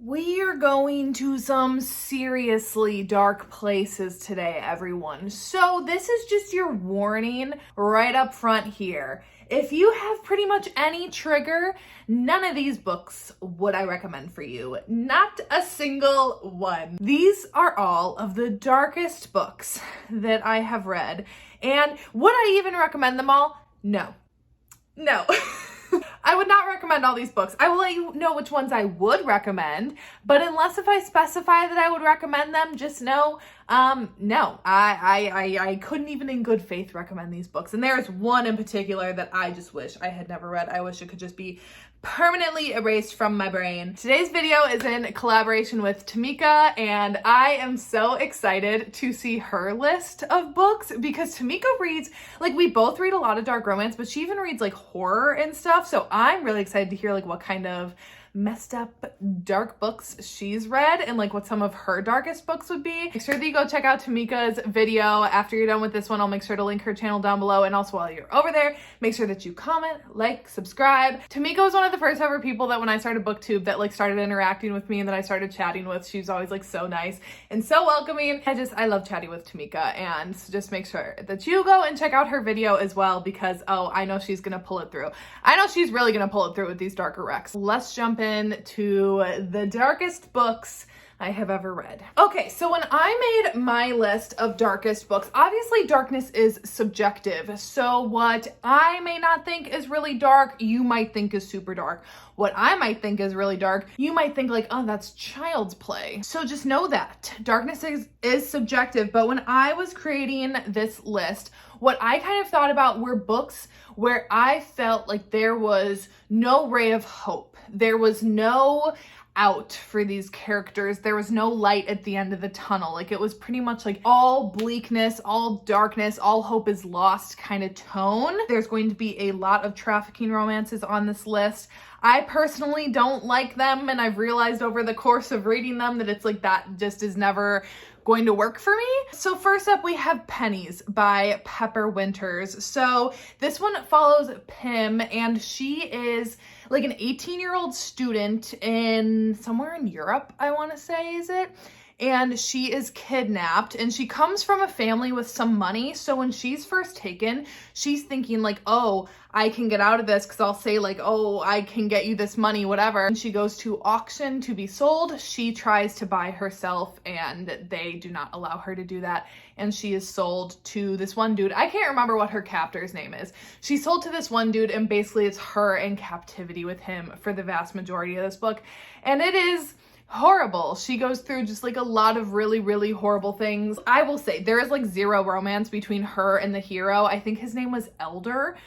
We are going to some seriously dark places today, everyone. So this is just your warning right up front here. If you have pretty much any trigger, none of these books would I recommend for you. Not a single one. These are all of the darkest books that I have read. And would I even recommend them all? No. No. I would not recommend all these books. I will let you know which ones I would recommend, but unless if I specify that I would recommend them, just know, no, I couldn't even in good faith recommend these books. And there's one in particular that I just wish I had never read. I wish it could just be permanently erased from my brain. Today's video is in collaboration with Temecka, and I am so excited to see her list of books because Temecka reads, like, we both read a lot of dark romance, but she even reads like horror and stuff. So I'm really excited to hear like what kind of messed up dark books she's read and like what some of her darkest books would be. Make sure that you go check out Temecka's video after you're done with this one. I'll make sure to link her channel down below, and also while you're over there, make sure that you comment, like, subscribe. Temecka was one of the first ever people that when I started BookTube that like started interacting with me and that I started chatting with. She's always like so nice and so welcoming. I love chatting with Temecka, and just make sure that you go and check out her video as well because I know she's gonna pull it through. I know she's really gonna pull it through with these darker recs. Let's jump in to the darkest books I have ever read. Okay, so when I made my list of darkest books, obviously darkness is subjective. So what I may not think is really dark, you might think is super dark. What I might think is really dark, you might think like, oh, that's child's play. So just know that darkness is subjective. But when I was creating this list, what I kind of thought about were books where I felt like there was no ray of hope. There was no out for these characters. There was no light at the end of the tunnel. Like it was pretty much like all bleakness, all darkness, all hope is lost kind of tone. There's going to be a lot of trafficking romances on this list. I personally don't like them, and I've realized over the course of reading them that it's like that just is never going to work for me. So first up we have Pennies by Pepper Winters. So this one follows Pim, and she is like an 18-year-old student in somewhere in Europe, I want to say, is it? And she is kidnapped, and she comes from a family with some money. So when she's first taken, she's thinking like, oh, I can get out of this because I'll say like, oh, I can get you this money, whatever. And she goes to auction to be sold. She tries to buy herself, and they do not allow her to do that. And she is sold to this one dude. I can't remember what her captor's name is. She's sold to this one dude, and basically it's her in captivity with him for the vast majority of this book. And it is horrible. She goes through just like a lot of really, really horrible things. I will say there is like zero romance between her and the hero. I think his name was Elder.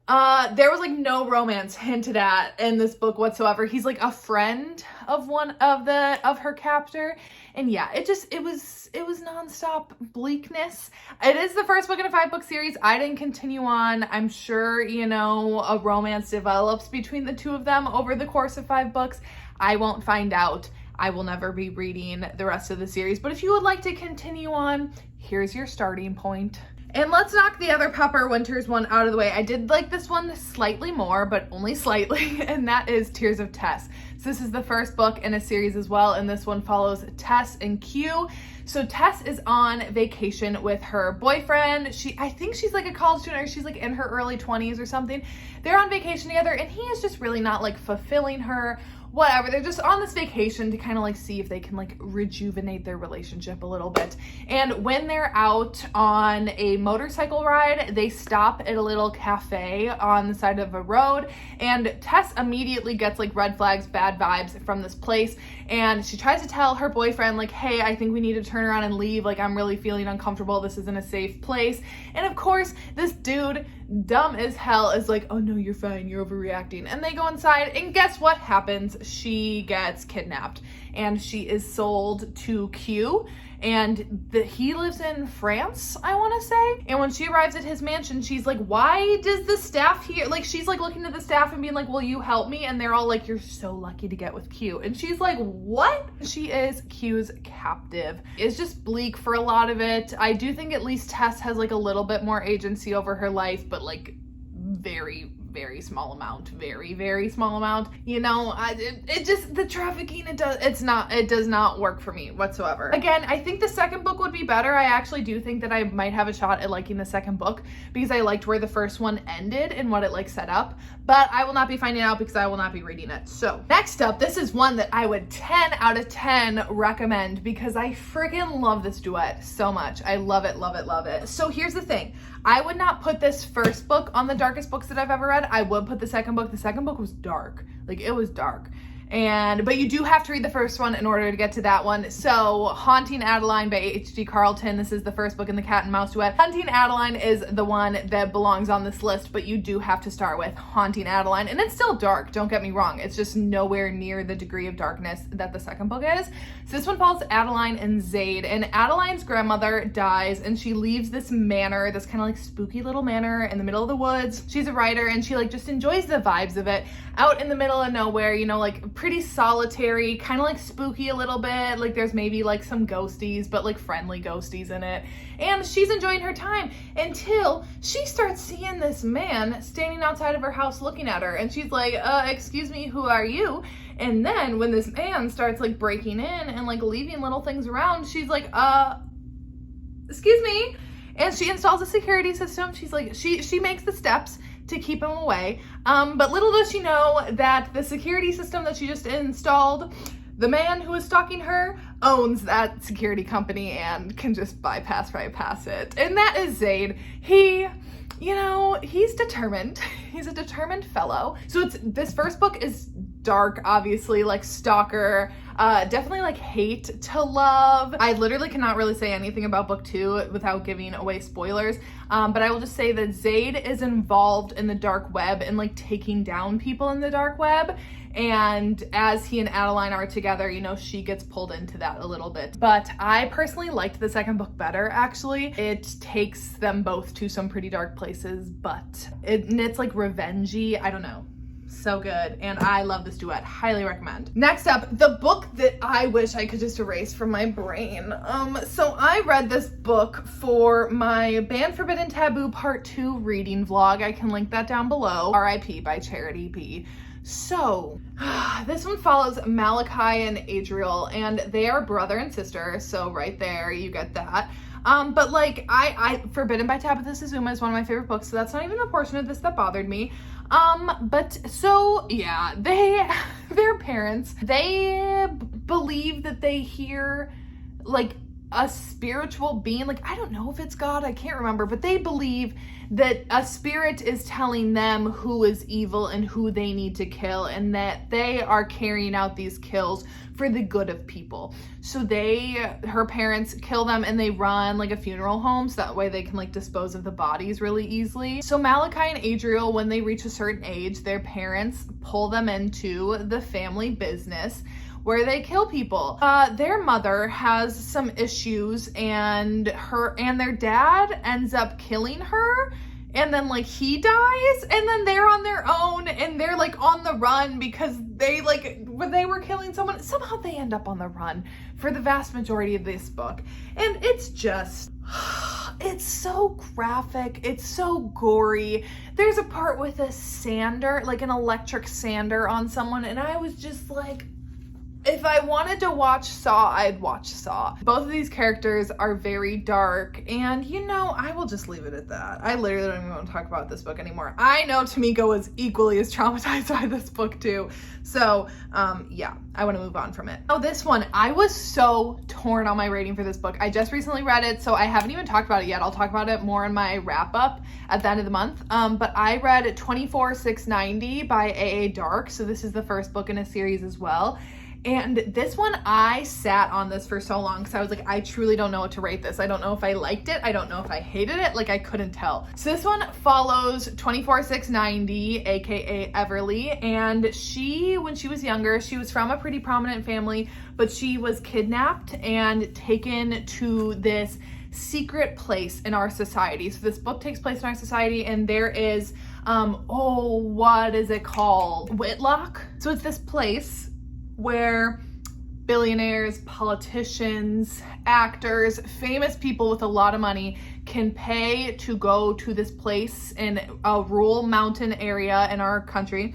There was like no romance hinted at in this book whatsoever. He's like a friend of one of her captor. And yeah, it was nonstop bleakness. It is the first book in a 5-book series. I didn't continue on. I'm sure, you know, a romance develops between the two of them over the course of 5 books. I won't find out. I will never be reading the rest of the series. But if you would like to continue on, here's your starting point. And let's knock the other Pepper Winters one out of the way. I did like this one slightly more, but only slightly, and that is Tears of Tess. So this is the first book in a series as well, and this one follows Tess and Q. So Tess is on vacation with her boyfriend. I think she's like a college student, or she's like in her early 20s or something. They're on vacation together, and he is just really not like fulfilling her. Whatever, they're just on this vacation to kind of like see if they can like rejuvenate their relationship a little bit. And when they're out on a motorcycle ride, they stop at a little cafe on the side of a road, and Tess immediately gets like red flags, bad vibes from this place, and she tries to tell her boyfriend like, hey, I think we need to turn around and leave, like I'm really feeling uncomfortable, this isn't a safe place. And of course this dude, dumb as hell, is like, oh no, you're fine, you're overreacting. And they go inside, and guess what happens? She gets kidnapped, and she is sold to Q, and he lives in France, I want to say. And when she arrives at his mansion, she's like, why does the staff here, like she's like looking at the staff and being like, will you help me? And they're all like, you're so lucky to get with Q. And she's like, what? She is Q's captive. It's just bleak for a lot of it. I do think at least Tess has like a little bit more agency over her life, but like very very small amount, very, very small amount. You know, it just, the trafficking, it does not work for me whatsoever. Again, I think the second book would be better. I actually do think that I might have a shot at liking the second book because I liked where the first one ended and what it like set up, but I will not be finding out because I will not be reading it. So next up, this is one that I would 10 out of 10 recommend because I freaking love this duet so much. I love it, love it, love it. So here's the thing. I would not put this first book on the darkest books that I've ever read. I would put the second book. The second book was dark. Like, it was dark. But you do have to read the first one in order to get to that one. So Haunting Adeline by H.G. Carlton. This is the first book in the cat and mouse duet. Haunting Adeline is the one that belongs on this list, but you do have to start with Haunting Adeline. And it's still dark, don't get me wrong. It's just nowhere near the degree of darkness that the second book is. So this one follows Adeline and Zaid. And Adeline's grandmother dies and she leaves this manor, this kind of like spooky little manor in the middle of the woods. She's a writer and she like just enjoys the vibes of it. Out in the middle of nowhere, you know, like pretty solitary, kind of like spooky a little bit. Like there's maybe like some ghosties, but like friendly ghosties in it. And she's enjoying her time until she starts seeing this man standing outside of her house looking at her. And she's like, excuse me, who are you? And then when this man starts like breaking in and like leaving little things around, she's like, excuse me. And she installs a security system. She's like, she makes the steps to keep him away. But little does she know that the security system that she just installed, the man who is stalking her owns that security company and can just bypass right past it. And that is Zaid. He, you know, he's determined. He's a determined fellow. So this first book is dark, obviously, like stalker, definitely like hate to love. I literally cannot really say anything about book 2 without giving away spoilers, but I will just say that Zaid is involved in the dark web and like taking down people in the dark web. And as he and Adeline are together, you know, she gets pulled into that a little bit. But I personally liked the second book better, actually. It takes them both to some pretty dark places, but it's like revengey. I don't know. So good. And I love this duet. Highly recommend. Next up, the book that I wish I could just erase from my brain. So I read this book for my Banned Forbidden Taboo Part 2 reading vlog. I can link that down below. R.I.P. by Charity B. So this one follows Malachi and Adriel, and they are brother and sister. So right there, you get that. But like I Forbidden by Tabitha Suzuma is one of my favorite books, so that's not even the portion of this that bothered me. But so yeah, their parents, they believe that they hear like a spiritual being, like I don't know if it's God, I can't remember, but they believe that a spirit is telling them who is evil and who they need to kill, and that they are carrying out these kills for the good of people. So her parents kill them and they run like a funeral home so that way they can like dispose of the bodies really easily. So Malachi and Adriel, when they reach a certain age, their parents pull them into the family business where they kill people. Their mother has some issues and their dad ends up killing her, and then like he dies, and then they're on their own and they're like on the run because when they were killing someone, somehow they end up on the run for the vast majority of this book. And it's just, it's so graphic, it's so gory. There's a part with a sander, like an electric sander on someone, and I was just like, if I wanted to watch Saw, I'd watch Saw. Both of these characters are very dark, and you know, I will just leave it at that. I literally don't even want to talk about this book anymore. I know Temecka was equally as traumatized by this book too. So, yeah, I want to move on from it. Oh, this one, I was so torn on my rating for this book. I just recently read it, so I haven't even talked about it yet. I'll talk about it more in my wrap up at the end of the month. But I read 24690 by A.A. Dark. So this is the first book in a series as well. And this one, I sat on this for so long because I was like, I truly don't know what to rate this. I don't know if I liked it. I don't know if I hated it. Like, I couldn't tell. So this one follows 24690, aka Everly. And she, when she was younger, she was from a pretty prominent family, but she was kidnapped and taken to this secret place in our society. So this book takes place in our society, and there is, what is it called? Whitlock. So it's this place where billionaires, politicians, actors, famous people with a lot of money can pay to go to this place in a rural mountain area in our country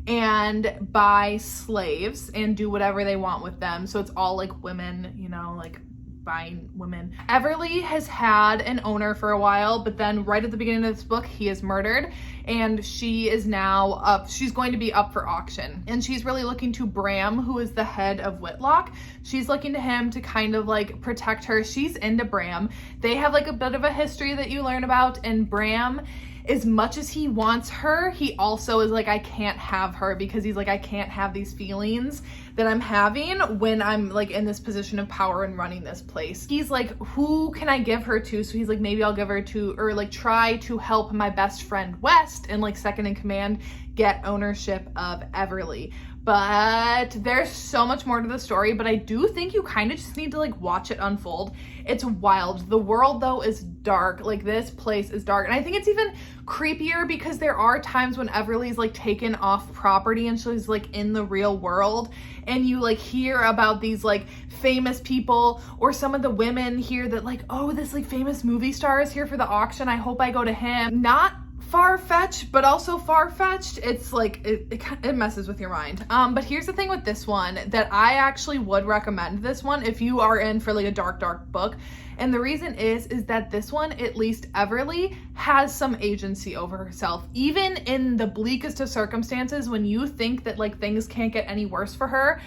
and buy slaves and do whatever they want with them. So it's all like women, you know, like buying women. Everly has had an owner for a while, but then right at the beginning of this book, he is murdered, and she is now she's going to be up for auction. And she's really looking to Bram, who is the head of Whitlock. She's looking to him to kind of like protect her. She's into Bram. They have like a bit of a history that you learn about, and Bram, as much as he wants her, he also is like, I can't have her, because he's like, I can't have these feelings that I'm having when I'm like in this position of power and running this place. He's like, who can I give her to? So he's like, maybe I'll give her to, or like try to help my best friend West and like second in command get ownership of Everly. But there's so much more to the story, but I do think you kind of just need to like watch it unfold. It's wild. The world though is dark. Like this place is dark. And I think it's even creepier because there are times when Everly's like taken off property and she's like in the real world, and you like hear about these like famous people, or some of the women here that like, oh, this like famous movie star is here for the auction, I hope I go to him. Not far-fetched, but also far-fetched. It's like it messes with your mind. But here's the thing with this one, that I actually would recommend this one if you are in for like a dark book. And the reason is that this one, at least Everly, has some agency over herself. Even in the bleakest of circumstances, when you think that like things can't get any worse for her,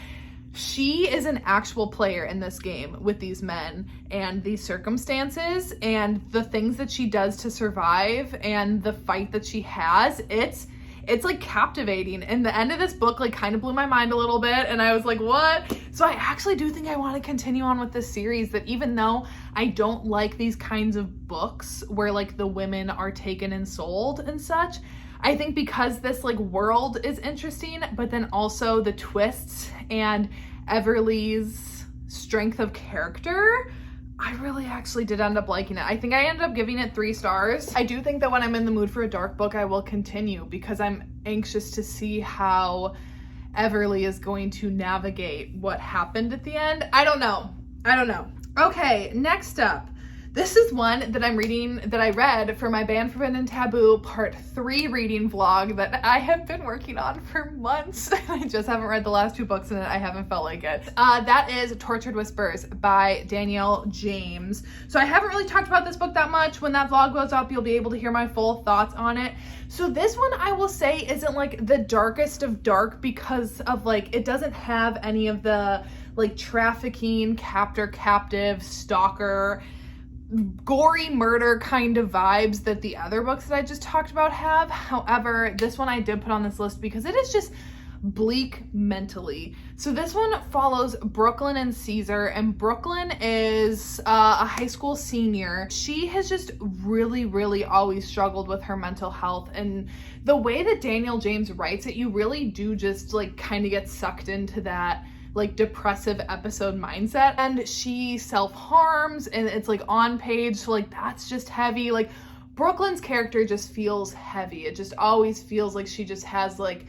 she is an actual player in this game with these men and these circumstances and the things that she does to survive and the fight that she has. It's like captivating. And the end of this book like kind of blew my mind a little bit, and I was like, what? So I actually do think I want to continue on with this series, that even though I don't like these kinds of books where like the women are taken and sold and such, I think because this like world is interesting, but then also the twists and Everly's strength of character, I really actually did end up liking it. I think I ended up giving it 3 stars. I do think that when I'm in the mood for a dark book, I will continue, because I'm anxious to see how Everly is going to navigate what happened at the end. I don't know. Okay, next up. This is one that I'm reading, that I read for my Forbidden and Taboo Part 3 reading vlog that I have been working on for months. I just haven't read the last 2 books in it. I haven't felt like it. That is Tortured Whispers by Danielle James. So I haven't really talked about this book that much. When that vlog goes up, you'll be able to hear my full thoughts on it. So this one, I will say, isn't like the darkest of dark, because of like, it doesn't have any of the like trafficking, captive, stalker, gory murder kind of vibes that the other books that I just talked about have. However, this one I did put on this list because it is just bleak mentally. So this one follows Brooklyn and Caesar, and Brooklyn is a high school senior. She has just really always struggled with her mental health, and the way that Danielle James writes it, you really do just like kind of get sucked into that like depressive episode mindset, and she self-harms, and it's like on page, so like that's just heavy. Like Brooklyn's character just feels heavy. It just always feels like she just has like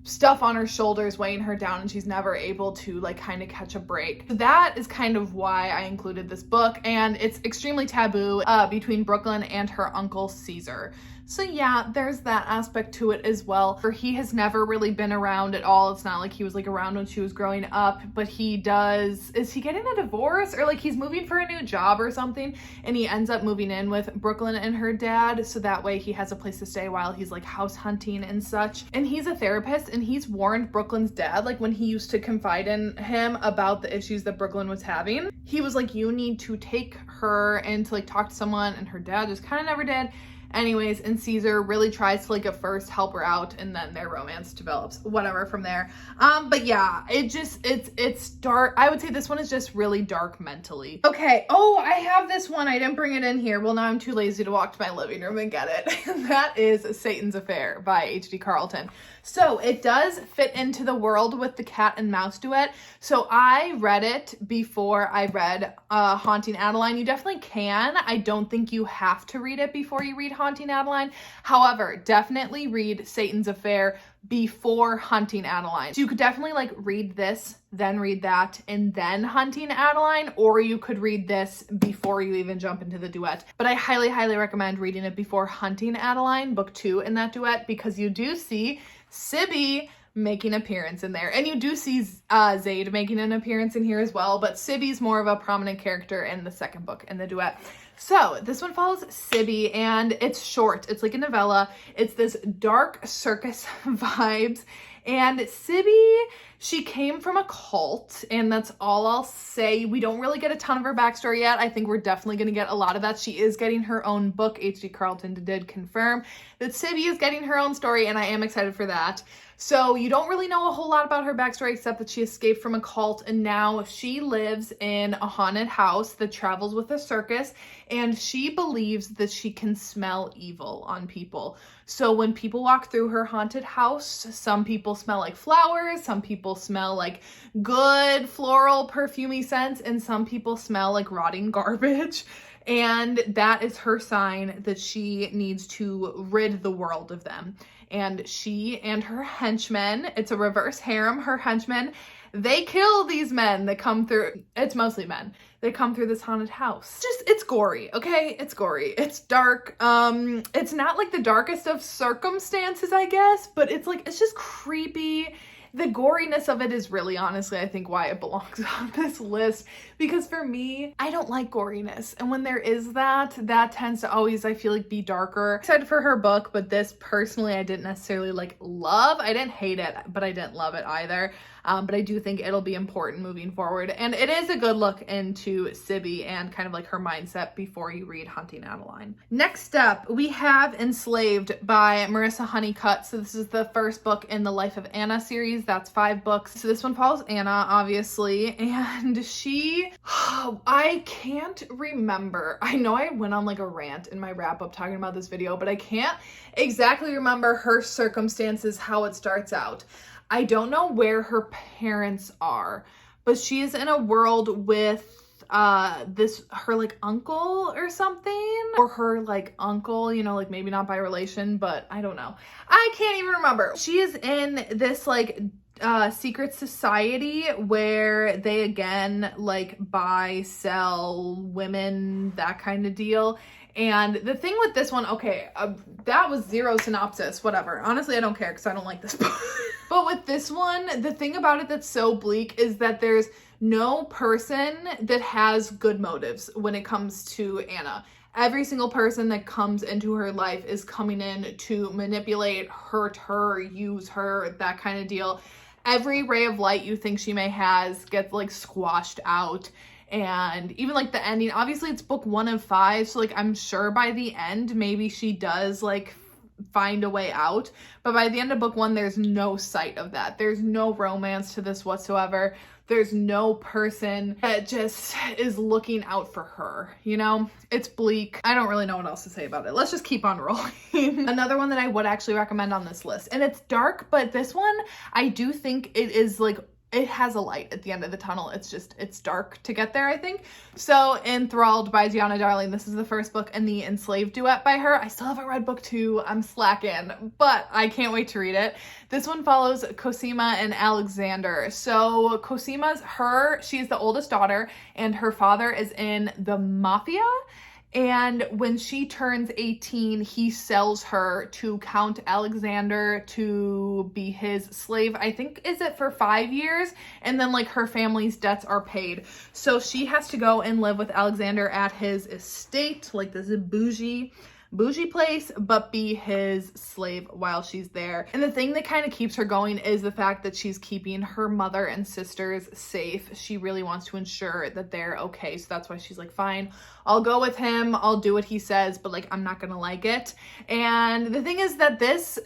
stuff on her shoulders weighing her down, and she's never able to like kind of catch a break. So that is kind of why I included this book, and it's extremely taboo between Brooklyn and her uncle Caesar. So yeah, there's that aspect to it as well. For he has never really been around at all. It's not like he was like around when she was growing up, but he does, is he getting a divorce, or like he's moving for a new job or something, and he ends up moving in with Brooklyn and her dad, so that way he has a place to stay while he's like house hunting and such. And he's a therapist, and he's warned Brooklyn's dad, like when he used to confide in him about the issues that Brooklyn was having, he was like, you need to take her and to like talk to someone, and her dad just kind of never did. Anyways, and Caesar really tries to like at first help her out, and then their romance develops, whatever from there. But yeah, it's dark. I would say this one is just really dark mentally. Okay. Oh, I have this one. I didn't bring it in here. Well, now I'm too lazy to walk to my living room and get it. That is Satan's Affair by H.D. Carlton. So it does fit into the world with the cat and mouse duet. So I read it before I read Haunting Adeline. You definitely can. I don't think you have to read it before you read Haunting Adeline. However, definitely read Satan's Affair before Hunting Adeline. So you could definitely like read this, then read that, and then Hunting Adeline, or you could read this before you even jump into the duet. But I highly, highly recommend reading it before Hunting Adeline, book 2 in that duet, because you do see Sibby making an appearance in there. And you do see Zaid making an appearance in here as well, but Sibby's more of a prominent character in the second book in the duet. So this one follows Sibby, and it's short. It's like a novella. It's this dark circus vibes. And Sibby, she came from a cult, and that's all I'll say. We don't really get a ton of her backstory yet. I think we're definitely going to get a lot of that. She is getting her own book. H.D. Carlton did confirm that Sibby is getting her own story, and I am excited for that. So you don't really know a whole lot about her backstory except that she escaped from a cult, and now she lives in a haunted house that travels with a circus, and she believes that she can smell evil on people. So when people walk through her haunted house, some people smell like flowers, some people smell like good floral perfumey scents, and some people smell like rotting garbage. And that is her sign that she needs to rid the world of them. And she and her henchmen, it's a reverse harem, her henchmen, they kill these men that come through. It's mostly men. They come through this haunted house. It's gory, okay? It's gory. It's dark. It's not like the darkest of circumstances, I guess, but it's just creepy. The goriness of it is really, honestly, I think why it belongs on this list, because for me, I don't like goriness. And when there is that tends to always, I feel like, be darker. I'm excited for her book, but this personally, I didn't necessarily love. I didn't hate it, but I didn't love it either. But I do think it'll be important moving forward. And it is a good look into Sibby and kind of like her mindset before you read Hunting Adeline. Next up, we have Enslaved by Marissa Honeycutt. So this is the first book in the Life of Anna series. That's 5 books. So this one follows Anna, obviously. And she, I can't remember. I know I went on like a rant in my wrap up talking about this video, but I can't exactly remember her circumstances, how it starts out. I don't know where her parents are, but she is in a world with her like uncle or something, or her like uncle, you know, like maybe not by relation, but I don't know. I can't even remember. She is in this like secret society where they again like buy, sell women, that kind of deal. And the thing with this one, okay, that was 0 synopsis, whatever. Honestly, I don't care because I don't like this book. But with this one, the thing about it that's so bleak is that there's no person that has good motives when it comes to Anna. Every single person that comes into her life is coming in to manipulate, hurt her, use her, that kind of deal. Every ray of light you think she may has gets like squashed out. And even like the ending, obviously it's book 1 of 5, so like I'm sure by the end maybe she does like find a way out, but by the end of book 1 there's no sight of that. There's no romance to this whatsoever. There's no person that just is looking out for her, you know? It's bleak. I don't really know what else to say about it. Let's just keep on rolling. Another one that I would actually recommend on this list, and it's dark, but this one I do think it is like, it has a light at the end of the tunnel. It's dark to get there, I think. So Enthralled by Gianna Darling. This is the first book in the Enslaved duet by her. I still haven't read book 2. I'm slacking, but I can't wait to read it. This one follows Cosima and Alexander. So Cosima's she's the oldest daughter, and her father is in the mafia. And when she turns 18, he sells her to Count Alexander to be his slave. I think, is it for 5 years? And then like her family's debts are paid. So she has to go and live with Alexander at his estate, like this bougie place, but be his slave while she's there. And the thing that kind of keeps her going is the fact that she's keeping her mother and sisters safe. She really wants to ensure that they're okay. So that's why she's like, fine, I'll go with him, I'll do what he says, but like I'm not gonna like it. And the thing is that this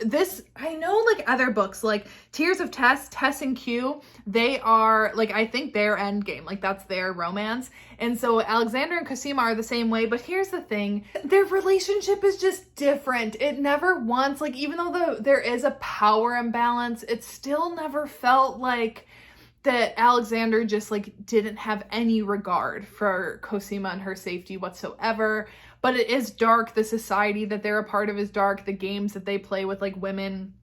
I know like other books like Tears of Tess and Q, they are like, I think their end game, like that's their romance. And so Alexander and Cosima are the same way, but here's the thing, their relationship is just different. It never once, like even though there is a power imbalance, it still never felt like that Alexander just like didn't have any regard for Cosima and her safety whatsoever. but it is dark. The society that they're a part of is dark. The games that they play with like women,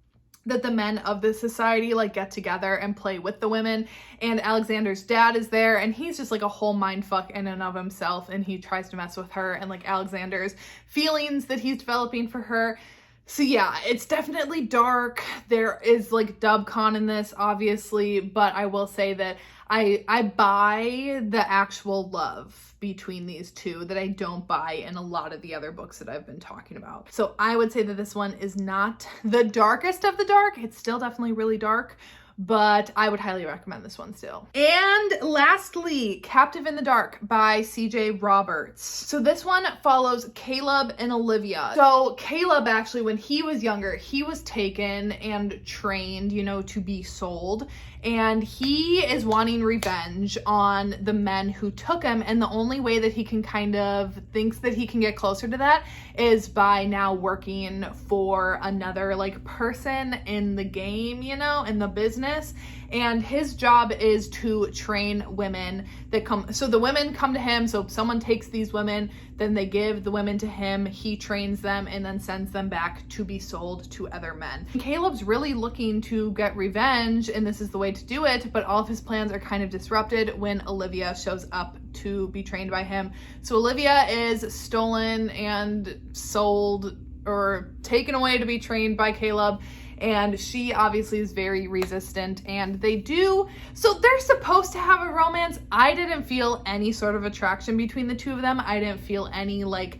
that the men of the society like get together and play with the women. And Alexander's dad is there, and he's just like a whole mind fuck in and of himself, and he tries to mess with her and like Alexander's feelings that he's developing for her. So yeah, it's definitely dark. There is like dubcon in this, obviously, but I will say that I buy the actual love between these two that I don't buy in a lot of the other books that I've been talking about. So I would say that this one is not the darkest of the dark. It's still definitely really dark, but I would highly recommend this one still. And lastly, Captive in the Dark by CJ Roberts. So this one follows Caleb and Olivia. So Caleb, actually, when he was younger, he was taken and trained, you know, to be sold. And he is wanting revenge on the men who took him. And the only way that he can kind of thinks that he can get closer to that is by now working for another like person in the game, you know, in the business. And his job is to train women that come. So the women come to him. So if someone takes these women, then they give the women to him. He trains them and then sends them back to be sold to other men. Caleb's really looking to get revenge, and this is the way to do it. But all of his plans are kind of disrupted when Olivia shows up to be trained by him. So Olivia is stolen and sold or taken away to be trained by Caleb. And she obviously is very resistant, and so they're supposed to have a romance. I didn't feel any sort of attraction between the two of them. I didn't feel any like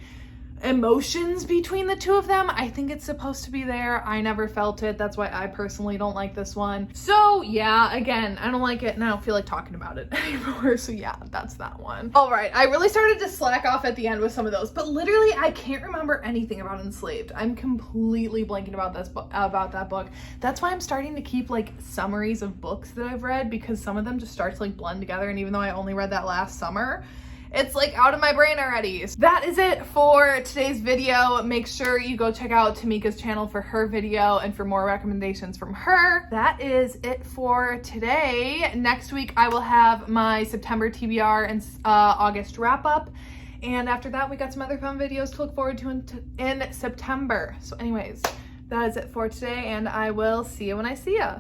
emotions between the two of them. I think it's supposed to be there. I never felt it. That's why I personally don't like this one. So yeah, again, I don't like it and I don't feel like talking about it anymore. So yeah, that's that one. All right, I really started to slack off at the end with some of those, but literally I can't remember anything about Enslaved. I'm completely blanking about that book. That's why I'm starting to keep like summaries of books that I've read, because some of them just start to like blend together, and even though I only read that last summer, it's like out of my brain already. So that is it for today's video. Make sure you go check out Temecka's channel for her video and for more recommendations from her. That is it for today. Next week, I will have my September TBR and August wrap up. And after that, we got some other fun videos to look forward to in September. So anyways, that is it for today, and I will see you when I see ya.